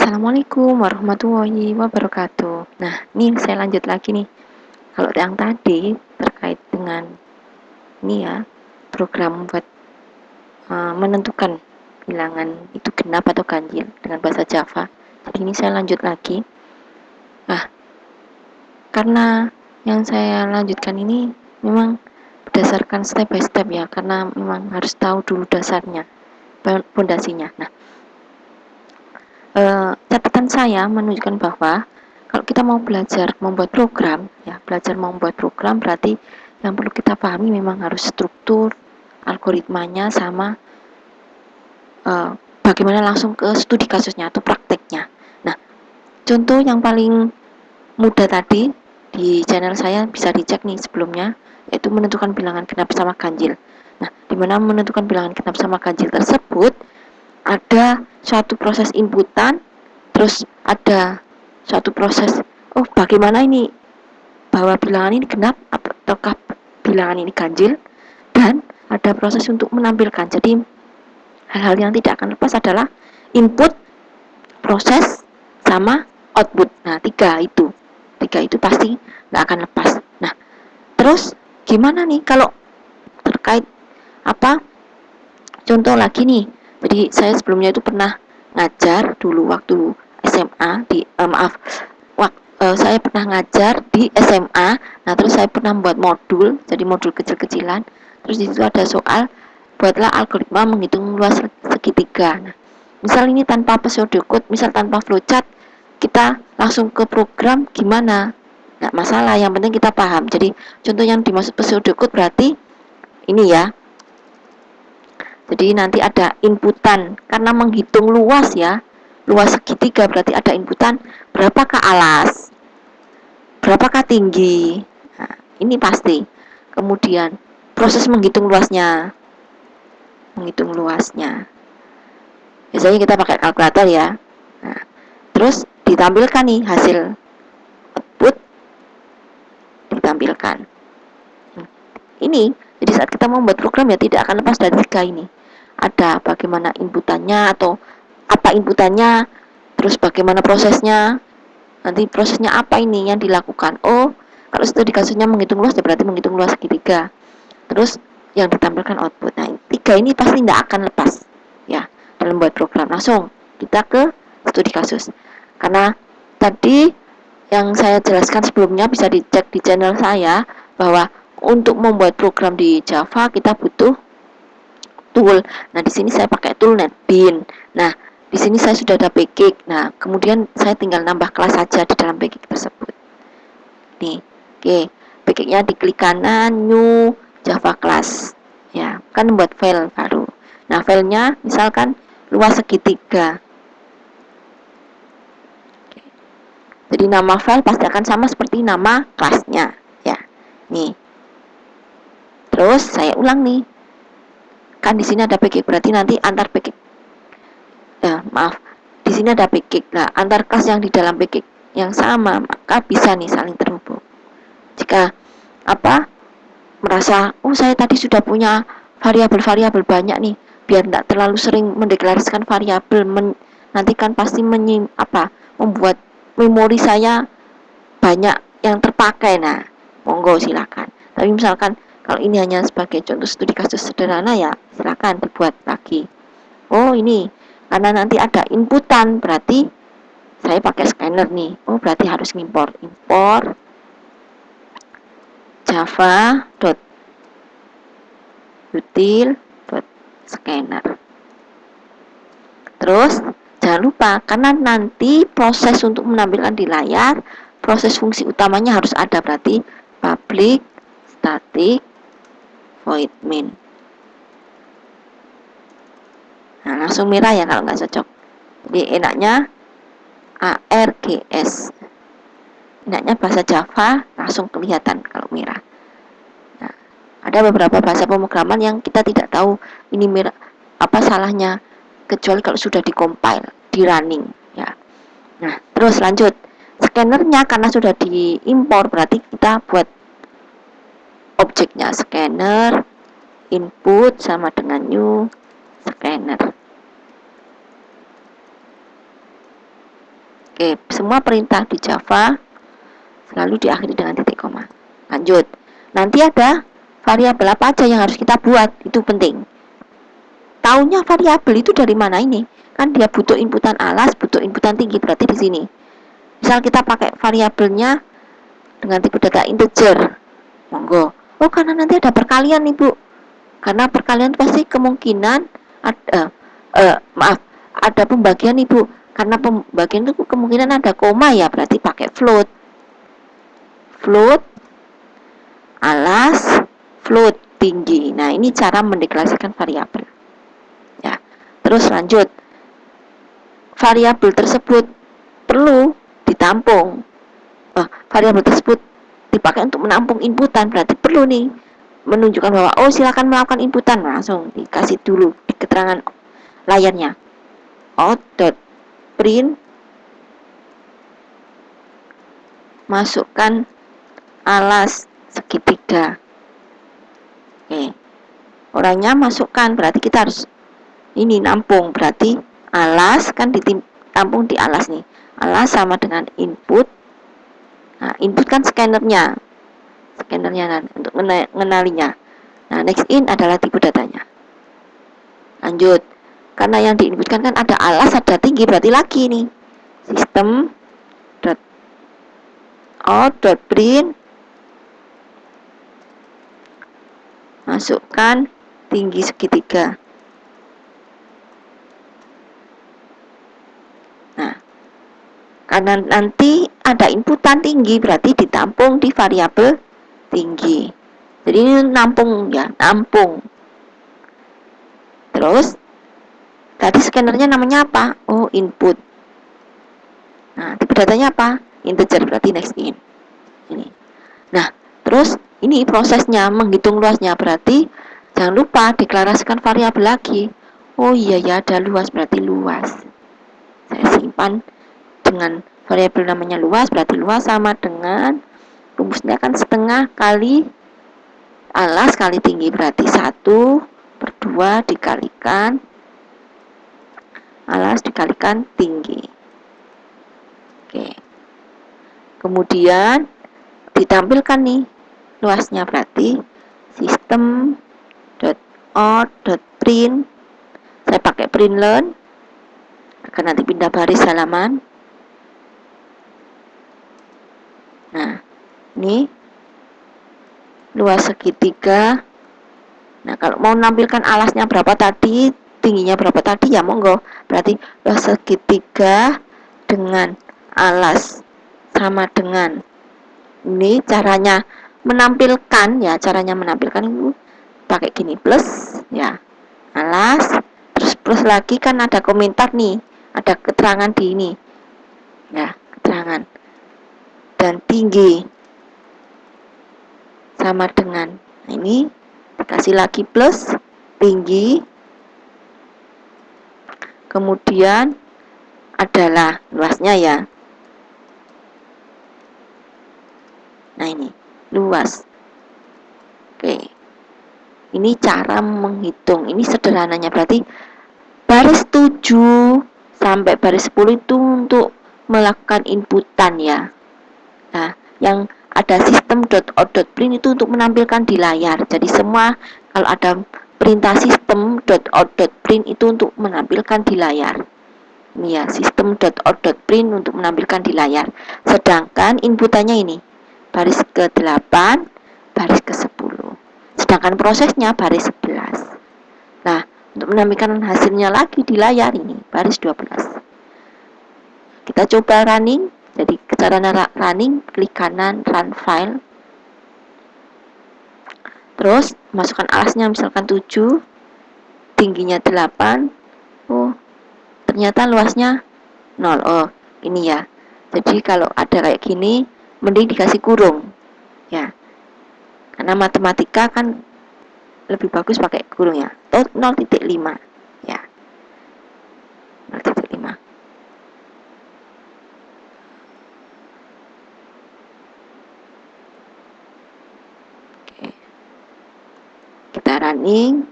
Assalamualaikum warahmatullahi wabarakatuh. Nah, ini saya lanjut lagi nih. Kalau yang tadi terkait dengan ini ya, program buat menentukan bilangan itu genap atau ganjil dengan bahasa Java. Jadi ini saya lanjut lagi. Nah, karena yang saya lanjutkan ini memang berdasarkan step by step ya, karena memang harus tahu dulu dasarnya, fondasinya. Nah, catatan saya menunjukkan bahwa kalau kita mau belajar membuat program, ya belajar membuat program berarti yang perlu kita pahami memang harus struktur, algoritmanya sama bagaimana langsung ke studi kasusnya atau prakteknya. Nah, contoh yang paling mudah tadi di channel saya bisa dicek nih sebelumnya, yaitu menentukan bilangan genap sama ganjil. Nah, di mana menentukan bilangan genap sama ganjil tersebut ada suatu proses inputan, terus ada suatu proses bagaimana ini bahwa bilangan ini genap ataukah bilangan ini ganjil, dan ada proses untuk menampilkan. Jadi hal-hal yang tidak akan lepas adalah input, proses, sama output. Nah, tiga itu pasti nggak akan lepas. Nah, terus gimana nih kalau terkait apa contoh lagi nih. Jadi saya sebelumnya itu pernah ngajar dulu waktu SMA saya pernah ngajar di SMA. Nah, terus saya pernah membuat modul, jadi modul kecil-kecilan. Terus di situ ada soal buatlah algoritma menghitung luas segitiga. Nah, misal ini tanpa pseudocode, misal tanpa flowchart, kita langsung ke program gimana? Nggak masalah, yang penting kita paham. Jadi contoh yang dimaksud pseudocode berarti ini ya. Jadi nanti ada inputan, karena menghitung luas ya, luas segitiga berarti ada inputan berapakah alas, berapakah tinggi. Nah, ini pasti. Kemudian proses menghitung luasnya. Biasanya kita pakai kalkulator ya. Nah, terus ditampilkan nih hasil output, ditampilkan. Ini jadi saat kita membuat program ya tidak akan lepas dari tiga ini. Ada bagaimana inputannya atau apa inputannya, terus bagaimana prosesnya, nanti prosesnya apa ini yang dilakukan. Kalau studi kasusnya menghitung luas ya berarti menghitung luas segitiga. Terus yang ditampilkan output. Nah, tiga ini pasti tidak akan lepas ya dalam buat program. Langsung kita ke studi kasus. Karena tadi yang saya jelaskan sebelumnya bisa dicek di channel saya bahwa untuk membuat program di Java kita butuh tool. Nah, di sini saya pakai tool NetBeans. Nah, di sini saya sudah ada package. Nah, kemudian saya tinggal nambah kelas saja di dalam package tersebut. Nih, oke. Package-nya diklik kanan, new Java class. Ya, kan buat file baru. Nah, filenya misalkan luas segitiga. Jadi nama file pasti akan sama seperti nama kelasnya. Ya, nih. Terus saya ulang nih. Kan di sini ada package, berarti nanti antar package. Di sini ada package. Nah, antar kelas yang di dalam package yang sama, maka bisa nih saling terhubung. Jika merasa, saya tadi sudah punya variabel-variabel banyak nih, biar tidak terlalu sering mendeklarasikan variabel, nanti kan pasti membuat memori saya banyak yang terpakai. Nah, monggo silakan. Tapi misalkan kalau ini hanya sebagai contoh studi kasus sederhana ya silakan dibuat lagi. Ini karena nanti ada inputan, berarti saya pakai scanner nih. Berarti harus impor java.util.scanner. Terus jangan lupa, karena nanti proses untuk menampilkan di layar, proses fungsi utamanya harus ada, berarti public static void main. Nah, langsung merah ya kalau nggak cocok. Jadi enaknya ARGS. Enaknya bahasa Java langsung kelihatan kalau merah. Nah, ada beberapa bahasa pemrograman yang kita tidak tahu ini merah apa salahnya, kecuali kalau sudah di-compile, di running ya. Nah, terus lanjut. Scannernya karena sudah diimpor, berarti kita buat objeknya scanner input sama dengan new scanner. Oke, semua perintah di Java selalu diakhiri dengan titik koma. Lanjut. Nanti ada variabel apa aja yang harus kita buat, itu penting. Taunya variabel itu dari mana ini? Kan dia butuh inputan alas, butuh inputan tinggi, berarti di sini. Misal kita pakai variabelnya dengan tipe data integer, monggo. Oh, karena nanti ada perkalian nih, Bu. Karena perkalian pasti kemungkinan ada pembagian nih, Bu. Karena pembagian itu kemungkinan ada koma ya, berarti pakai float. Float, alas, float tinggi. Nah, ini cara mendeklarasikan variabel. Ya. Terus lanjut. Variabel tersebut perlu ditampung. Variabel tersebut dipakai untuk menampung inputan, berarti perlu nih menunjukkan bahwa oh silakan melakukan inputan, langsung dikasih dulu di keterangan layarnya. Out.print masukkan alas segitiga. Oke. Orangnya masukkan, berarti kita harus ini nampung, berarti alas kan ditampung di alas nih. Alas sama dengan input. Nah, input kan scannernya kan untuk mengenalinya. Nah, next in adalah tipe datanya. Lanjut. Karena yang diinputkan kan ada alas, ada tinggi, berarti lagi nih. Sistem out.print masukkan tinggi segitiga. Nah, karena nanti ada inputan tinggi, berarti ditampung di variabel tinggi. Jadi ini nampung ya, nampung. Terus tadi scannernya namanya apa? Oh, input. Nah, tipe datanya apa? Integer, berarti next in. Ini. Nah, terus ini prosesnya menghitung luasnya, berarti jangan lupa deklarasikan variabel lagi. Oh iya ya, ada luas, berarti luas. Saya simpan dengan variabel namanya luas, berarti luas sama dengan rumusnya kan setengah kali alas kali tinggi, berarti 1/2 dikalikan alas dikalikan tinggi. Oke. Kemudian ditampilkan nih luasnya, berarti system.out.print, saya pakai print learn agar nanti pindah baris halaman. Nah, ini luas segitiga. Nah, kalau mau menampilkan alasnya berapa tadi, tingginya berapa tadi, ya monggo. Berarti luas segitiga dengan alas sama dengan ini. Caranya menampilkan ya, caranya menampilkan itu pakai gini, plus ya, alas, terus plus lagi kan ada komentar nih, ada keterangan di ini ya, keterangan, dan tinggi sama dengan, nah ini dikasih lagi plus tinggi, kemudian adalah luasnya ya. Nah, ini luas. Oke, ini cara menghitung, ini sederhananya, berarti baris 7 sampai baris 10 itu untuk melakukan inputan ya. Nah, yang ada system.out.print itu untuk menampilkan di layar. Jadi semua kalau ada perintah system.out.print itu untuk menampilkan di layar. Ini ya, system.out.print untuk menampilkan di layar. Sedangkan inputannya ini baris ke-8, baris ke-10. Sedangkan prosesnya baris 11. Nah, untuk menampilkan hasilnya lagi di layar ini baris 12. Kita coba running. Jadi cara running, klik kanan run file. Terus masukkan alasnya misalkan 7, tingginya 8. Oh, ternyata luasnya 0. Oh, ini ya. Jadi kalau ada kayak gini mending dikasih kurung ya, karena matematika kan lebih bagus pakai kurung ya. 0,5 ya, 0,5. Oke, kita running.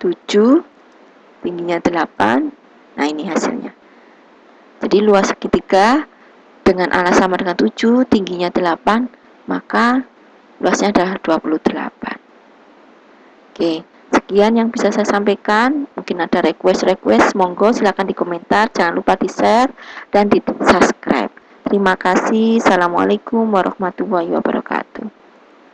7, tingginya 8, Nah, ini hasilnya. Jadi luas segitiga dengan alas sama dengan 7, tingginya 8, maka luasnya adalah 28. Oke, sekian yang bisa saya sampaikan. Mungkin ada request, monggo silahkan di komentar, jangan lupa di share dan di subscribe. Terima kasih. Assalamualaikum warahmatullahi wabarakatuh.